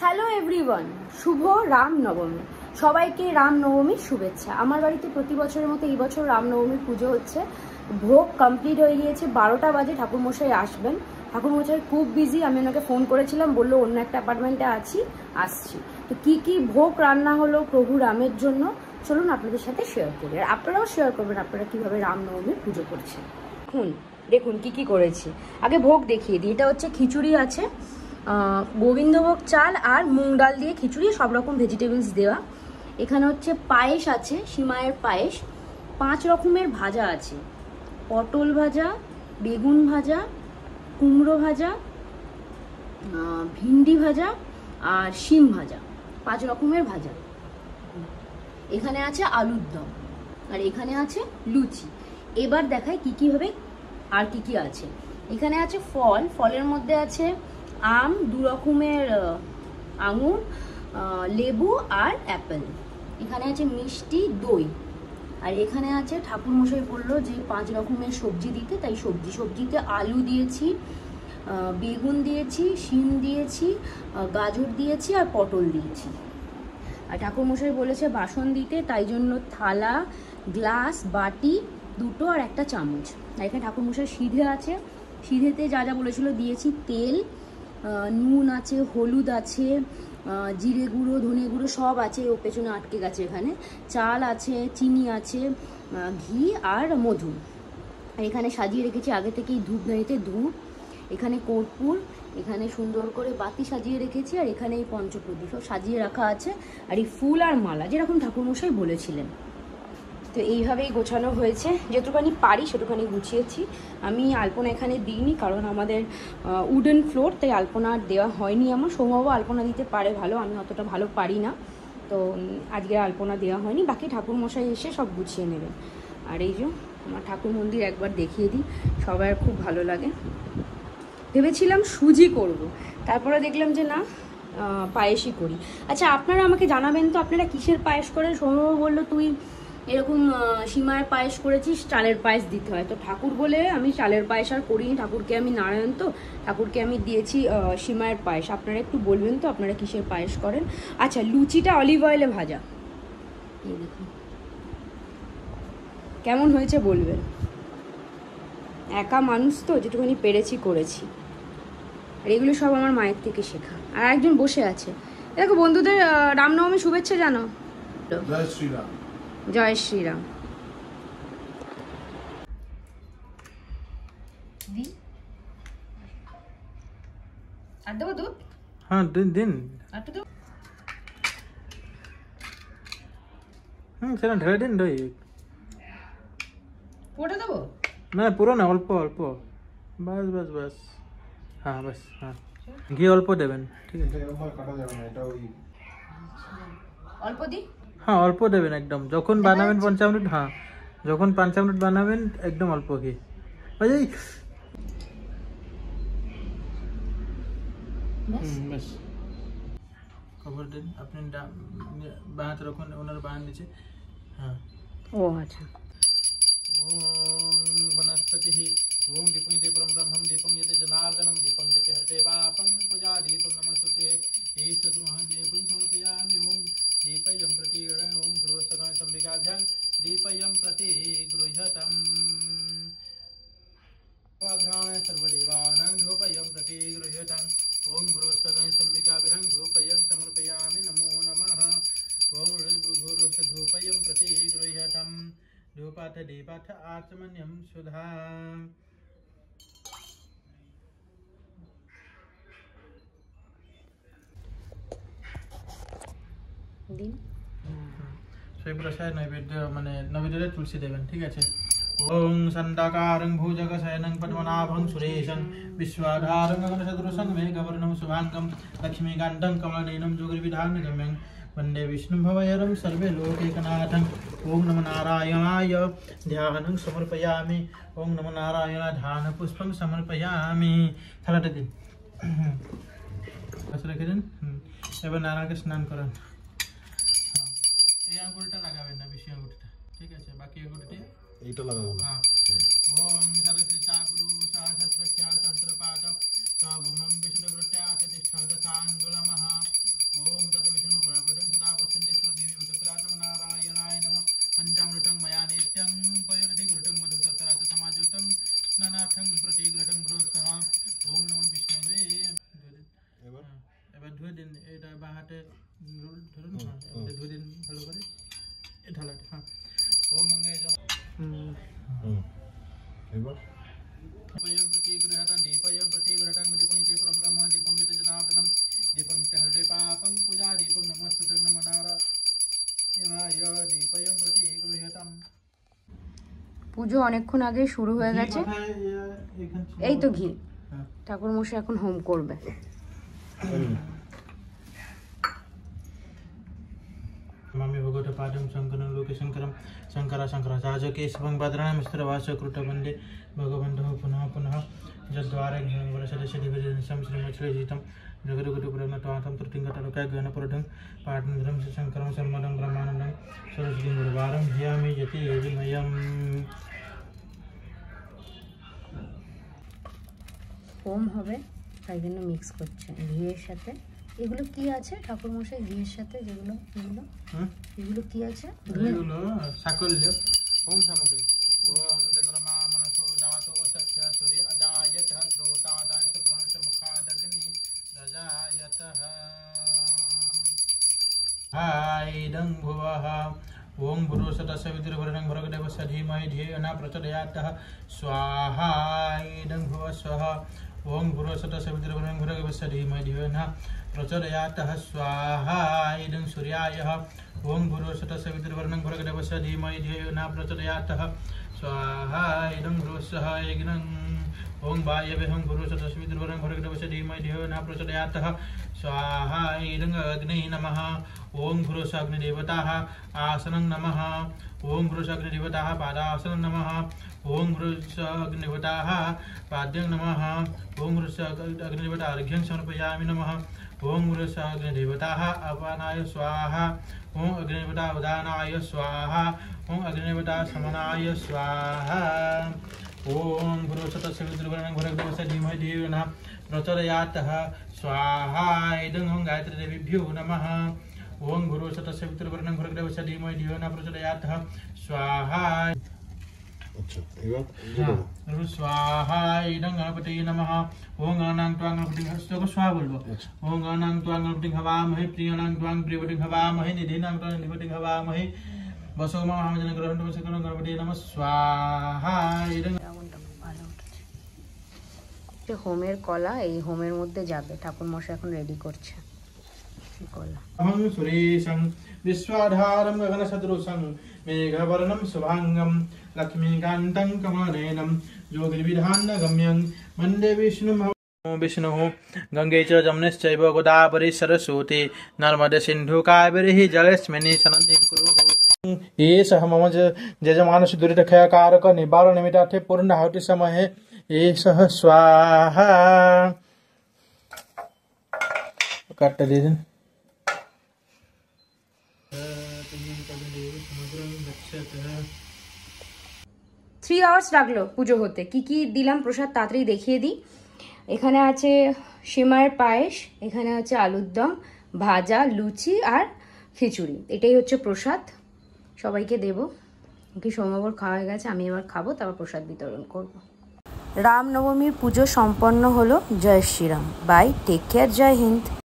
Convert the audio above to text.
Hello everyone, শুভ রামনবমী। সবাইকে রামনবমীর শুভেচ্ছা। আমার বাড়িতে প্রতি বছরের মতো এই বছর রামনবমীর পুজো হচ্ছে। ভোগ কমপ্লিট হয়ে গিয়েছে, 12টা বাজে ঠাকুরমশাই আসবেন। ঠাকুরমশাই খুব বিজি, আমি ওনাকে ফোন করেছিলাম, বললো অন্য একটা অ্যাপার্টমেন্টে আসছি। তো কি ভোগ রান্না হলো প্রভু রামের জন্য চলুন আপনাদের সাথে শেয়ার করি, আর আপনারাও শেয়ার করবেন আপনারা কীভাবে রামনবমীর পুজো করছেন। দেখুন কি করেছি। আগে ভোগ দেখিয়ে দিই। এটা হচ্ছে খিচুড়ি আছে, গোবিন্দভোগ চাল আর মুগ ডাল দিয়ে খিচুড়ি, সব রকম ভেজিটেবলস দেওয়া। এখানে হচ্ছে পায়েস আছে, সিমাইয়ের পায়েস। 5 রকমের ভাজা আছে, পটল ভাজা, বেগুন ভাজা, কুমড়ো ভাজা, ভিন্ডি ভাজা আর শিম ভাজা। 5 রকমের ভাজা। এখানে আছে আলুর দম আর এখানে আছে লুচি। এবার দেখায় কি হবে আর কি আছে। এখানে আছে ফলের মধ্যে আছে আম, 2 রকমের আঙুর, লেবু আর অ্যাপেল। এখানে আছে মিষ্টি, দই। আর এখানে আছে ঠাকুরমশাই বললো যে 5 রকমের সবজি দিতে, তাই সবজিতে আলু দিয়েছি, বেগুন দিয়েছি, শিম দিয়েছি, গাজর দিয়েছি আর পটল দিয়েছি। আর ঠাকুরমশাই বলেছে বাসন দিতে, তাই জন্য থালা, গ্লাস, বাটি 2টো আর একটা চামচ। আর এখানে ঠাকুরমশাই সিধে আছে, সিধেতে যা বলেছিল দিয়েছি। তেল, নুন আছে, হলুদ আছে, জিরে গুঁড়ো, ধনে গুঁড়ো সব আছে। ও পেছনে আটকে গেছে। এখানে চাল আছে, চিনি আছে, ঘি আর মধু। আর এখানে সাজিয়ে রেখেছি আগে থেকেই ধূপদানিতে ধূপ, এখানে কর্পূর, এখানে সুন্দর করে বাতি সাজিয়ে রেখেছি, আর এখানে এই পঞ্চপ্রদীপ সব সাজিয়ে রাখা আছে। আর এই ফুল আর মালা যেরকম ঠাকুরমশাই বলেছিলেন। তো এইভাবেই গোছানো হয়েছে, যেটুখানি পারি সেটুখানি গুছিয়েছি। আমি আলপনা এখানে দিইনি, কারণ আমাদের উডেন ফ্লোর, তাই আলপনা দেওয়া হয়নি। আমার সৌম্যবাবু আলপনা দিতে পারে ভালো, আমি অতটা ভালো পারি না, তো আজকে আলপনা দেওয়া হয়নি। বাকি ঠাকুরমশাই এসে সব গুছিয়ে নেবেন। আর এই যে আমার ঠাকুর মন্দির একবার দেখিয়ে দিই, সবার খুব ভালো লাগে। ভেবেছিলাম সুজি করব, তারপরে দেখলাম যে না, পায়েসই করি। আচ্ছা, আপনারা আমাকে জানাবেন তো আপনারা কিসের পায়েস করেন। সৌম্যবাবু বললো তুই এরকম সিমায়ের পায়েস করেছিস, চালের পায়েস দিতে হয়। তো ঠাকুর বলে আমি চালের পায়েস আর করিনি। ঠাকুরকে আমি নারায়ণ, তো ঠাকুরকে আমি দিয়েছি সিমায়ের পায়েস। আপনারা একটু বলবেন তো আপনারা কিসের পায়েস করেন। আচ্ছা, লুচিটা অলিভ অয়েলে ভাজা, এই দেখুন কেমন হয়েছে বলবেন। একা মানুষ তো, যেটুকুনি পেরেছি করেছি। আর এগুলো সব আমার মায়ের থেকে শেখা। আর একজন বসে আছে, দেখো বন্ধুদের রামনবমী শুভেচ্ছা জানো। জয় শ্রীরাম। জয় শ্রীরাম। আর দেবো দুধ? হ্যাঁ দিন। আর তো দেবো? সেটা ঢেলে দিন দই। পুরোটা দেবো না, পুরো না, অল্প অল্প, বাস। হ্যাঁ বাস, হ্যাঁ ঘি অল্প দেবেন, ঠিক আছে। অল্প দিই? হ্যাঁ অল্প দেবেন একদম। যখন বানাবেন 5 মিনিট, হ্যাঁ যখন 5 মিনিট বানাবেন একদম অল্প ঘি। বাস খবর দিন। আপনি বানাতে রাখুন, ওনার বানান নিচে। হ্যাঁ ও আচ্ছা। ओम वनस्पतिः ओम दीपं दीपं ब्रह्मं दीपं यते जनार्दनं दीपं यते हरते पापं पूजा दीपं नमस्तुते ईशगृहं दीपं समर्पयामि। ओम दीपयं प्रति ओम भूर्भुवस्सुः संविगाभ्यां दीपयं प्रति गृह्यतम् वाघ्राणं सर्वदेवानां धूपयं प्रति गृह्यतम्। ओम भूर्भुवस्सुः संविगाभ्यां धूपयं समर्पयामि। नमो नमः। ओम भूर्भुवस्सुः धूपयं प्रति गृह्यतम्। धूपाथ दीपाथ आचमन्यं सुधा। শৈবরসায় নৈবেদ্য মানে নৈবেদ্যে তুলসী দেবেন, ঠিক আছে। ওং সন্দাকারং ভুজগশয়নং পদ্মনাভং সুরেশং বিশ্বধারং গগনসদৃশং মেঘবর্ণং শুভাঙ্গং লক্ষ্মীকান্तं কমলনয়नं যোগীবিধানগম্যং वंदे विष्णु भवयरं सर्वे लोकैकनाथं। ओं नमो नारायणाय ध्यानं समर्पयामि। ओं नमो नारायणाय ध्यान पुष्पं समर्पयामि। থালাটা দিন, পাশে রেখে দিন। এবার নারায়ণকে স্নান করান। এই আঙ্গুলটা লাগাবেন না, বেশি আঙ্গুলটা, ঠিক আছে। বাকি আঙ্গুলটি এইটা লাগাবো। হ্যাঁ। ওম সরস্বতী গুরু সহস্রখ্যা সহস্রপাদ সবমং বিষ্ণুব্রত্যাত তিষ্ঠদশাঙ্গুলমঃ। ধুয়ে দিন এটা বা হাতে ধরুন ধুয়ে দিন ভালো করে এই ঢালাটা। হ্যাঁ ওম গঙ্গে এবার दीपयं प्रतिगृहतं दीपयं प्रतिगृहतं दीपं ते परब्रह्म दीपं ते जनार्दनं दीपं ते हरे पापं पूजा दीपं नमस्तुते नमो नारायणाय दीपयं प्रतिगृहतं। পুজো অনেকক্ষণ আগে শুরু হয়ে গেছে। এই তো ঘি। ঠাকুর মশাই এখন হোম করবে। मामी भगवत पादं शंकरं लोके शंकरं शंकराचार्य केशवं भद्राणां मिश्रवास कृतवन्दे भगवन्तः पुनः पुनः यद्वारे ज्ञानवरसदशदिविदं श्रीमच्छ्रीजितं जगद्गुरुपुरमत्वातं तृतीयङ्गतलोकज्ञानपुरधं पाठं शंकरं सर्वदं ब्रह्मानन्दं सरस्वतीं गुरुवारं ध्यायामि यति योगिमयम्। হোম হবে তাই জন্য মিক্স করছে ঘিয়ের সাথে। এগুলো কি আছে ঠাকুর মশাই ঘিয়ের সাথে যেগুলো এগুলো কি আছে? এগুলো সাকল্য হোম সামগ্রী। ওম চন্দ্রমা মনসো জাতো সখ্য সূর্য অজায়তঃ শ্রোতাদায় প্রাণশ মুখাদগ্নি রজায়তঃ হাইদং ভুবঃ। ओम भूर्भुवस्सुतस्य वितुर्वरेण्यं भर्गदेवस्य धीमहि धियो न प्रचोदयात् स्वाहा इदं भुवस्सुः। ओम भूर्भुवस्सुतस्य वितुर्वरेण्यं भर्गदेवस्य धीमहि धियो न प्रचोदयात् स्वाहा इदं सूर्याय। ओम भूर्भुवस्सुतस्य वितुर्वरेण्यं भर्गदेवस्य धीमहि धियो न प्रचोदयात् स्वाहा इदं भुवस्सुः यज्ञं। ओम वायवे ओम भूर्भुवस्सुतस्य वितुर्वरेण्यं भर्गदेवस्य धीमहि धियो न प्रचोदयात् स्वाहा इदं अग्ने नमः। ओम भूर्भुवस्सुः अग्निदेवताः आसनं नमः। ओम भूर्भुवस्सुः अग्निदेवताः पादासनं नमः। ओम भूर्भुवस्सुः अग्निदेवताः पाद्यं नमः। ओम भूर्भुवस्सुः अग्निदेवताः अर्घ्यं समर्पयामि नमः। ओम भूर्भुवस्सुः अग्निदेवताः अपानाय स्वाहा। ओम अग्निदेवताः उदानाय स्वाहा। ओम अग्निदेवताः समनाय स्वाहा। ओम भूर्भुवस्सुः वितुर्वरेण्यं भर्गदेवस्य धीमहि धियो न प्रचोदयात् स्वाहा इदं गायत्री देवीभ्यो नमः। ओम भूर्भुवस्सुः वितुर्वरेण्यं भर्गदेवस्य धीमहि धियो न प्रचोदयात् स्वाहा। আচ্ছা এবার स्वाहा इदं गणपतये नमः। ओम गणानां त्वां गणपतिं हस्तको स्वाहा बोलबो। ओम गणानां त्वां गणपतिं हवामहे प्रियाणां त्वां प्रियवतिं हवामहे निधीनां त्वां निधिपतिं हवामहे वसो महामजन ग्रहण वसकनं गणपतये नमः स्वाहा इदं। হোমের কলা এই হোমের মধ্যে যাবে। ঠাকুর মশাই এখন রেডি করছে কলা। अहं सुरेशं विश्वाधारं गगनसदृशं मेघवर्णं शुभांगं लक्ष्मीकान्तं कमलनयनं योगिर्विधानगम्यं वन्दे विष्णुं। विष्णुः गंगे च जमुनेश्चैव गोदावरी सरस्वती नर्मदे सिन्धु कावेरी जलेस्मिन् सन्निधिं कुरु। एषः मम यजमानस्य दुरितक्षयकारक निवारणनिमित्तार्थे पूर्णाहुति समये एषः स्वाहा। काट दे दिन 3 আওয়ার্স লাগলো পুজো হতে। কি কি দিলাম প্রসাদ তাড়াতাড়ি দেখিয়ে দিই। এখানে আছে সিমাইয়ের পায়েস, এখানে আছে আলুর দম, ভাজা, লুচি আর খিচুড়ি। এটাই হচ্ছে প্রসাদ, সবাইকে দেব। কি সোমবার খাওয়া হয়ে গেছে, আমি এবার খাবো, তারপর প্রসাদ বিতরণ করব। রামনবমীর পুজো সম্পন্ন হলো। জয় শ্রীরাম। বাই, টেক কেয়ার, জয় হিন্দ।